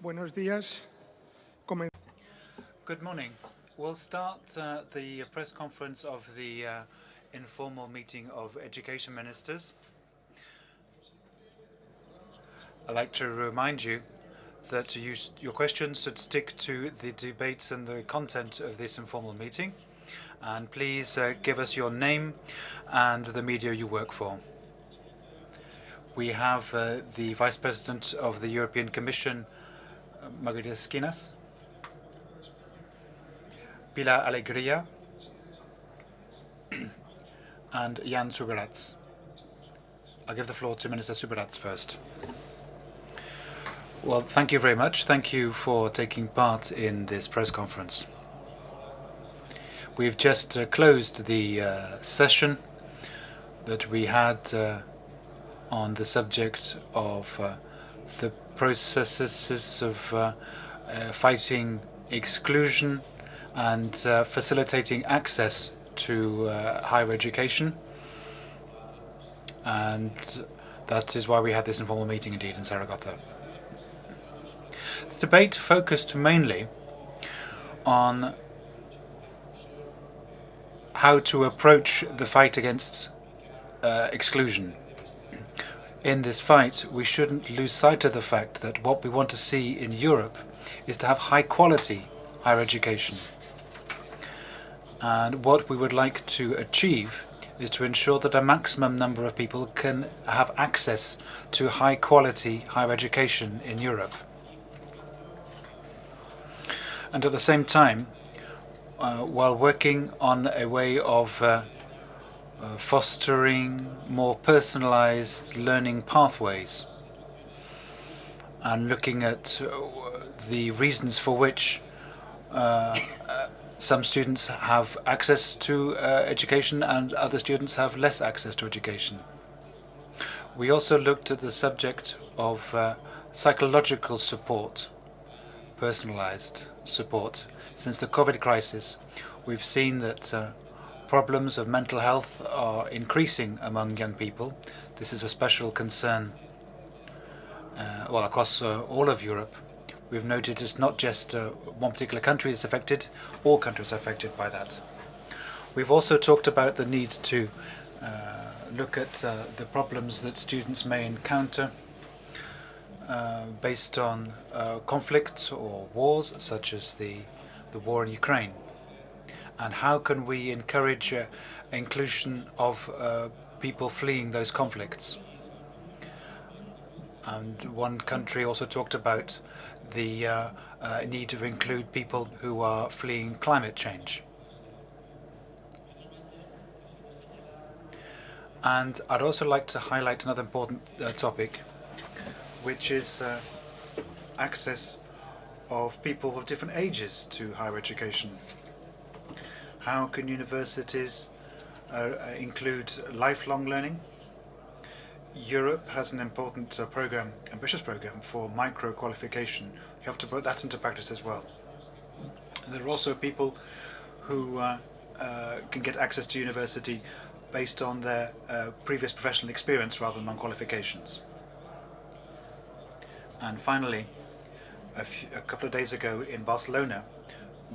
Buenos días. Good morning. We'll start the press conference of the informal meeting of education ministers. I'd like to remind you that your questions should stick to the debates and the content of this informal meeting. And please give us your name and the media you work for. We have the Vice President of the European Commission, Margaritis Schinas, Pilar Alegría, and Joan Subirats. I'll give the floor to Minister Subirats first. Well, thank you very much. Thank you for taking part in this press conference. We've just closed the session that we had on the subject of the processes of fighting exclusion and facilitating access to higher education. And that is why we had this informal meeting indeed in Zaragoza. The debate focused mainly on how to approach the fight against exclusion. In this fight, we shouldn't lose sight of the fact that what we want to see in Europe is to have high-quality higher education. And what we would like to achieve is to ensure that a maximum number of people can have access to high-quality higher education in Europe. And at the same time, while working on a way of fostering more personalized learning pathways and looking at the reasons for which some students have access to education and other students have less access to education. We also looked at the subject of psychological support, personalized support. Since the COVID crisis, we've seen that problems of mental health are increasing among young people. This is a special concern across all of Europe. We've noted it's not just one particular country that's affected, all countries are affected by that. We've also talked about the need to look at the problems that students may encounter based on conflict or wars, such as the war in Ukraine. And how can we encourage inclusion of people fleeing those conflicts? And one country also talked about the need to include people who are fleeing climate change. And I'd also like to highlight another important topic, which is access of people of different ages to higher education. How can universities include lifelong learning? Europe has an important ambitious program for micro-qualification. You have to put that into practice as well. And there are also people who can get access to university based on their previous professional experience rather than on qualifications. And finally, a couple of days ago in Barcelona,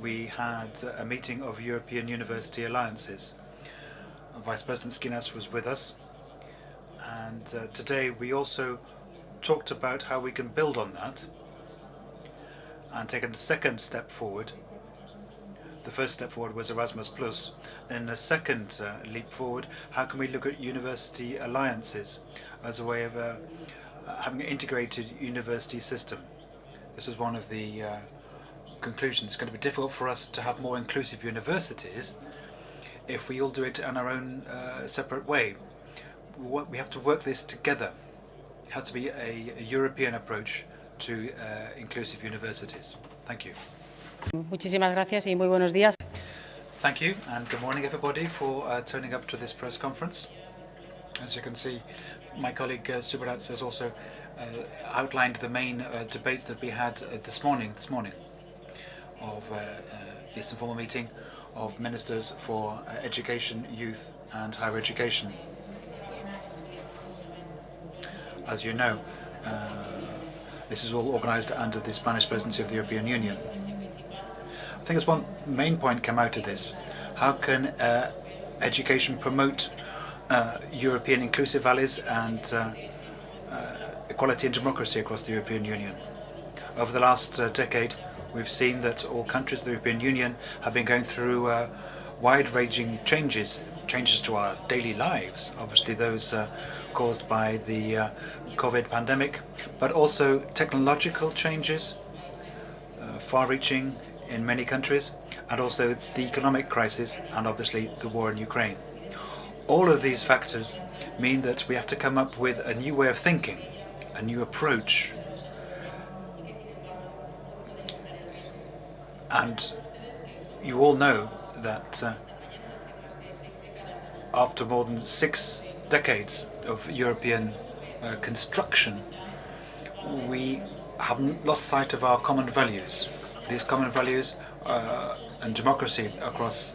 we had a meeting of European University Alliances. Vice President Schinas was with us, and today we also talked about how we can build on that and take a second step forward. The first step forward was Erasmus+, and a second leap forward, how can we look at university alliances as a way of having an integrated university system. This is one of the conclusions. It's going to be difficult for us to have more inclusive universities if we all do it in our own separate way. We have to work this together. It has to be a European approach to inclusive universities. Thank you. Muchísimas gracias y muy buenos días. Thank you, and good morning everybody for turning up to this press conference. As you can see, my colleague Subirats has also outlined the main debates that we had this morning of this informal meeting of ministers for education, youth and higher education. As you know, This is all organized under the Spanish presidency of the European Union. I think there's one main point come out of this. How can education promote European inclusive values and equality and democracy across the European Union? Over the last decade, we've seen that all countries of the European Union have been going through wide-ranging changes to our daily lives, obviously those caused by the COVID pandemic, but also technological changes, far-reaching in many countries, and also the economic crisis and obviously the war in Ukraine. All of these factors mean that we have to come up with a new way of thinking, a new approach. And you all know that after more than 6 decades of European construction, we haven't lost sight of our common values. These common values and democracy across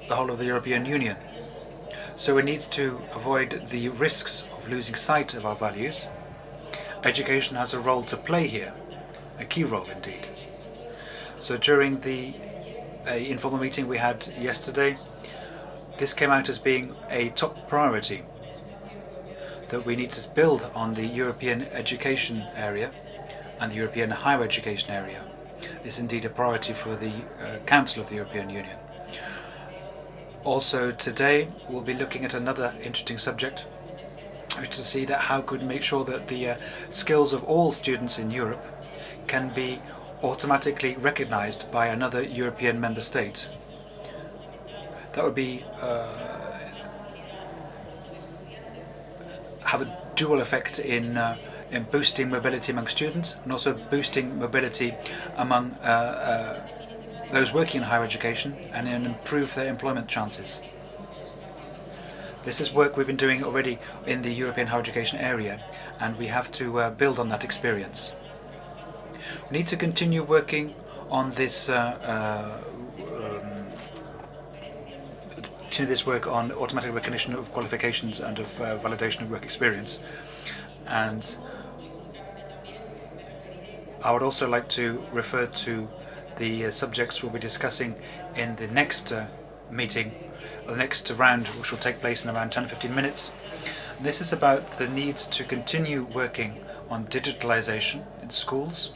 the whole of the European Union. So we need to avoid the risks of losing sight of our values. Education has a role to play here, a key role indeed. So during the informal meeting we had yesterday, this came out as being a top priority, that we need to build on the European education area and the European higher education area. This is indeed a priority for the Council of the European Union. Also today we'll be looking at another interesting subject, which is to see that how could we make sure that the skills of all students in Europe can be automatically recognized by another European member state. That would be have a dual effect in boosting mobility among students and also boosting mobility among those working in higher education and improve their employment chances. This is work we've been doing already in the European higher education area, and we have to build on that experience. We need to continue working on this this work on automatic recognition of qualifications and of validation of work experience. And I would also like to refer to the subjects we'll be discussing in the next meeting, or the next round, which will take place in around 10 or 15 minutes. And this is about the need to continue working on digitalization in schools,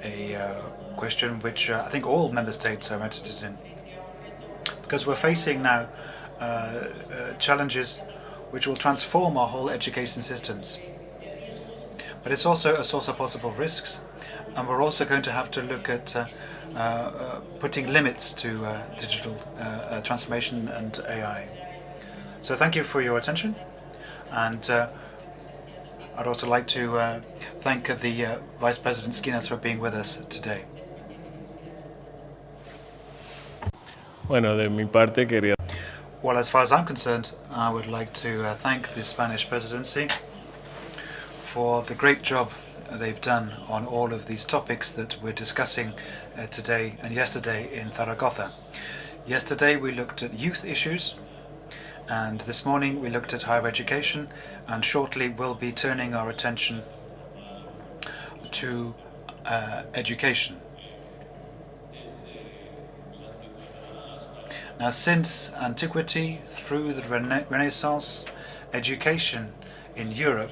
a question which I think all member states are interested in. Because we're facing now challenges which will transform our whole education systems. But it's also a source of possible risks, and we're also going to have to look at putting limits to digital transformation and AI. So thank you for your attention, and I'd also like to thank the Vice President Schinas for being with us today. Bueno, de mi parte quería... Well, as far as I'm concerned, I would like to thank the Spanish presidency for the great job they've done on all of these topics that we're discussing today and yesterday in Zaragoza. Yesterday we looked at youth issues, and this morning we looked at higher education, and shortly we'll be turning our attention to education. Now, since antiquity, through the Renaissance, education in Europe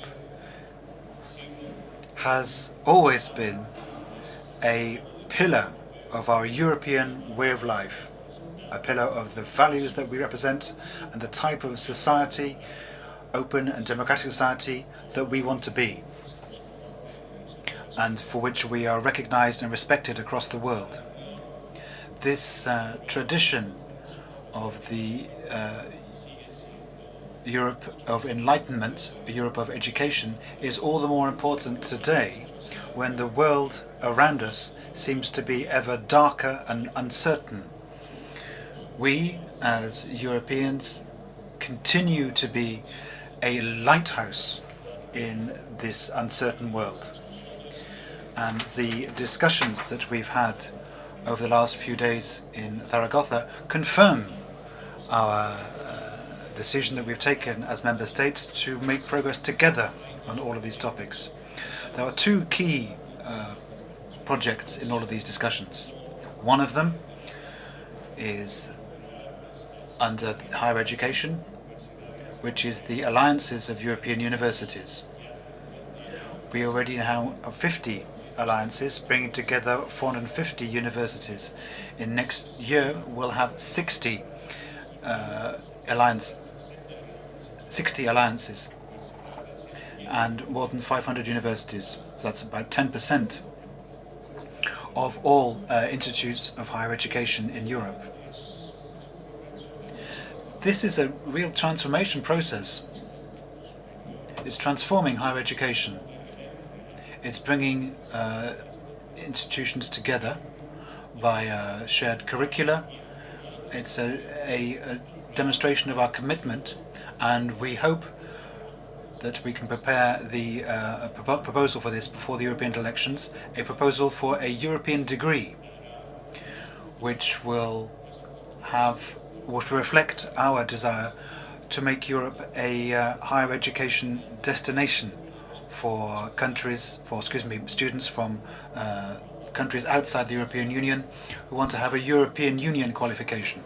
has always been a pillar of our European way of life, a pillar of the values that we represent and the type of society, open and democratic society, that we want to be, and for which we are recognized and respected across the world. This tradition of the Europe of enlightenment, a Europe of education, is all the more important today when the world around us seems to be ever darker and uncertain. We, as Europeans, continue to be a lighthouse in this uncertain world. And the discussions that we've had over the last few days in Zaragoza confirm our decision that we've taken as member states to make progress together on all of these topics. There are two key projects in all of these discussions. One of them is under higher education, which is the alliances of European universities. We already now have 50 alliances, bringing together 450 universities. In next year, we'll have 60 alliances and more than 500 universities. So that's about 10% of all institutes of higher education in Europe. This is a real transformation process. It's transforming higher education. It's bringing institutions together via shared curricula. It's a demonstration of our commitment, and we hope that we can prepare the proposal for this before the European elections, a proposal for a European degree, which will reflect our desire to make Europe a higher education destination for students from countries outside the European Union who want to have a European Union qualification.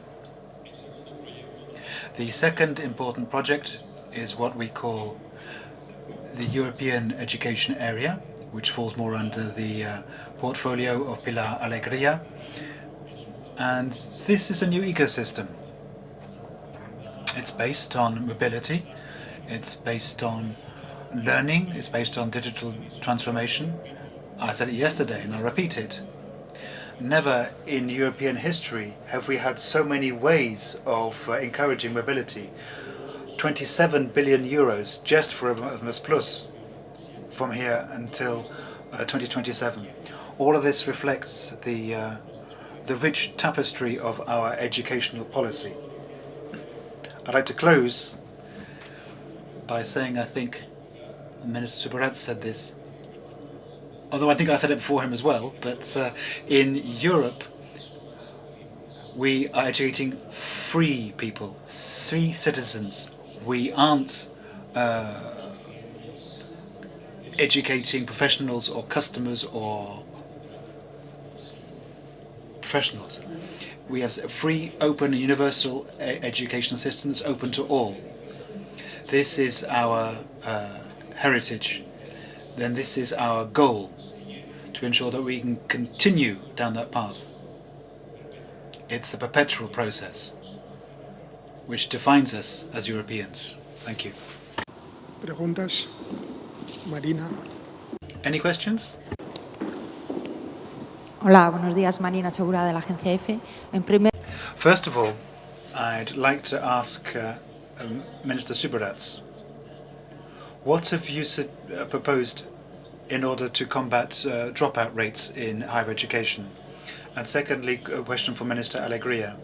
The second important project is what we call the European Education Area, which falls more under the portfolio of Pilar Alegría. And this is a new ecosystem. It's based on mobility, it's based on learning, it's based on digital transformation. I said it yesterday and I'll repeat it. Never in European history have we had so many ways of encouraging mobility. 27 billion euros just for Erasmus Plus from here until 2027. All of this reflects the rich tapestry of our educational policy. I'd like to close by saying I think Minister Subirats said this, although I think I said it before him as well, but in Europe we are educating free people, free citizens. We aren't educating professionals or customers or professionals. We have a free, open and universal educational system that's open to all. This is our heritage. Then this is our goal, to ensure that we can continue down that path. It's a perpetual process which defines us as Europeans. Thank you. Preguntas, Marina. Any questions? Hola, buenos días. Marina Segura de la agencia EFE. First of all, I'd like to ask Minister Subirats, what have you proposed in order to combat dropout rates in higher education? And secondly, a question for Minister Alegría.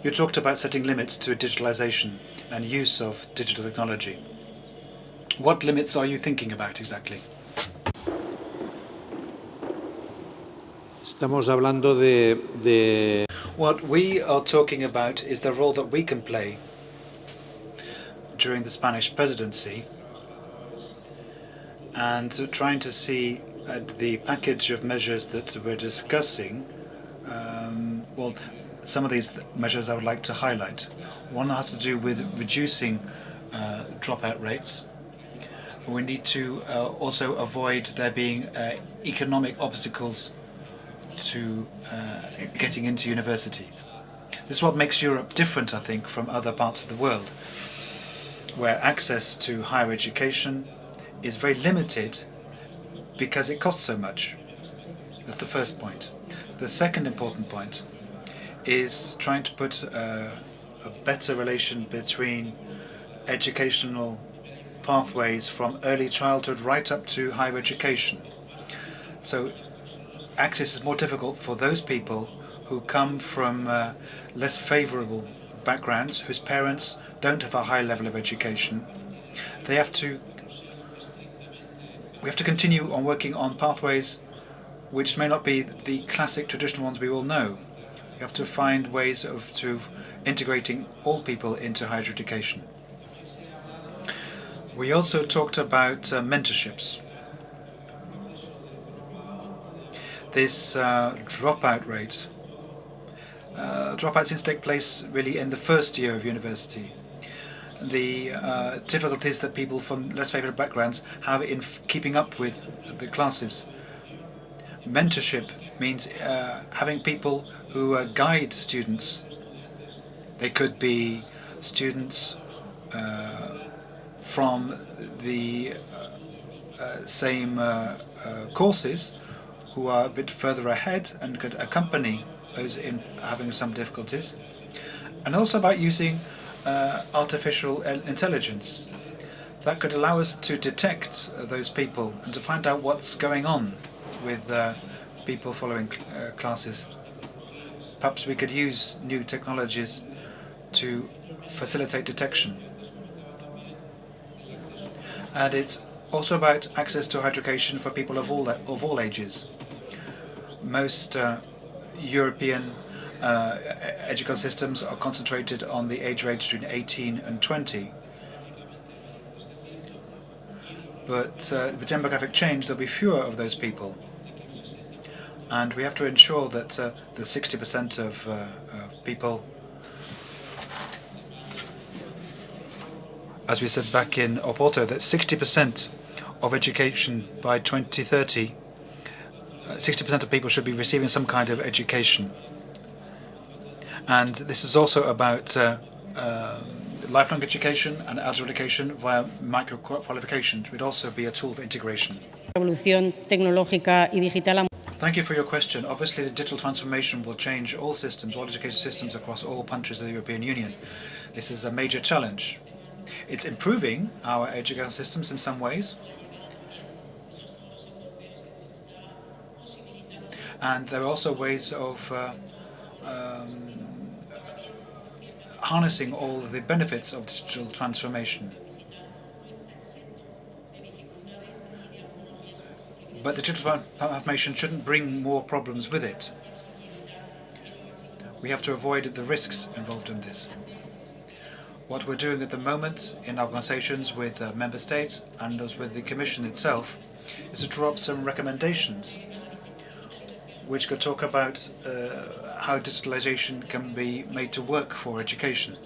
You talked about setting limits to digitalization and use of digital technology. What limits are you thinking about exactly? Estamos hablando de... What we are talking about is the role that we can play during the Spanish presidency, and trying to see the package of measures that we're discussing. Some of these measures I would like to highlight. One has to do with reducing dropout rates. We need to also avoid there being economic obstacles to getting into universities. This is what makes Europe different, I think, from other parts of the world, where access to higher education is very limited because it costs so much. That's the first point. The second important point is trying to put a better relation between educational pathways from early childhood right up to higher education. So access is more difficult for those people who come from less favorable backgrounds, whose parents don't have a high level of education. We have to continue on working on pathways which may not be the classic traditional ones we all know. We have to find ways of integrating all people into higher education. We also talked about mentorships. This dropout rate. Dropouts seems to take place really in the first year of university. The difficulties that people from less favored backgrounds have in keeping up with the classes. Mentorship means having people who guide students. They could be students from the same courses who are a bit further ahead and could accompany those in having some difficulties. And also about using artificial intelligence. That could allow us to detect those people and to find out what's going on with people following classes. Perhaps we could use new technologies to facilitate detection. And it's also about access to higher education for people of all ages. Most European educational systems are concentrated on the age range between 18 and 20. But with demographic change, there'll be fewer of those people. And we have to ensure that the 60% of people, as we said back in Oporto, that 60% of education by 2030, 60% of people should be receiving some kind of education. And this is also about lifelong education and adult education via micro-qualifications. It would also be a tool for integration. Revolución tecnológica y digital. Thank you for your question. Obviously, the digital transformation will change all systems, all education systems across all countries of the European Union. This is a major challenge. It's improving our education systems in some ways. And there are also ways of harnessing all of the benefits of digital transformation. But the digital transformation shouldn't bring more problems with it. We have to avoid the risks involved in this. What we're doing at the moment in our conversations with member states and those with the Commission itself is to draw up some recommendations which could talk about how digitalization can be made to work for education.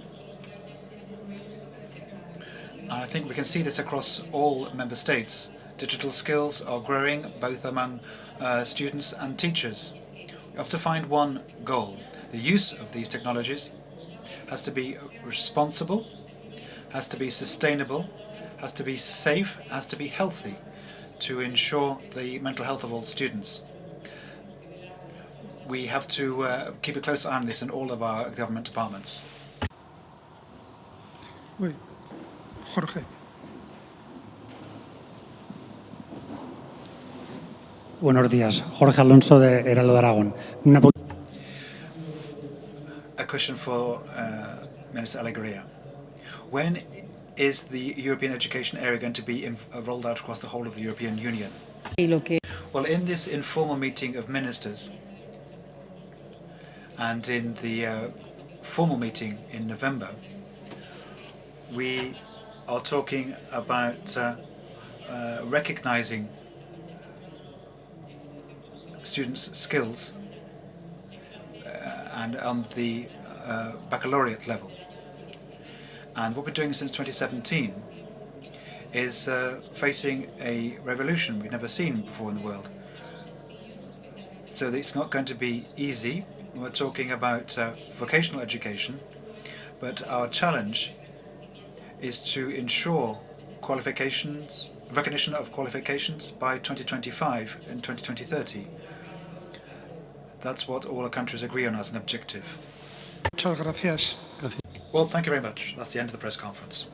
And I think we can see this across all member states. Digital skills are growing both among students and teachers. We have to find one goal. The use of these technologies has to be responsible, has to be sustainable, has to be safe, has to be healthy to ensure the mental health of all students. We have to keep a close eye on this in all of our government departments. Oui. Jorge. Buenos días. Jorge Alonso de Heraldo de Aragón. A question for Minister Alegría. When is the European education area going to be rolled out across the whole of the European Union? Well, in this informal meeting of ministers and in the formal meeting in November, we are talking about recognizing students' skills and on the baccalaureate level. And what we're doing since 2017 is facing a revolution we've never seen before in the world. So it's not going to be easy. We're talking about vocational education, but our challenge is to ensure qualifications, recognition of qualifications by 2025 and 2030. That's what all our countries agree on as an objective. Muchas gracias. Well, thank you very much. That's the end of the press conference.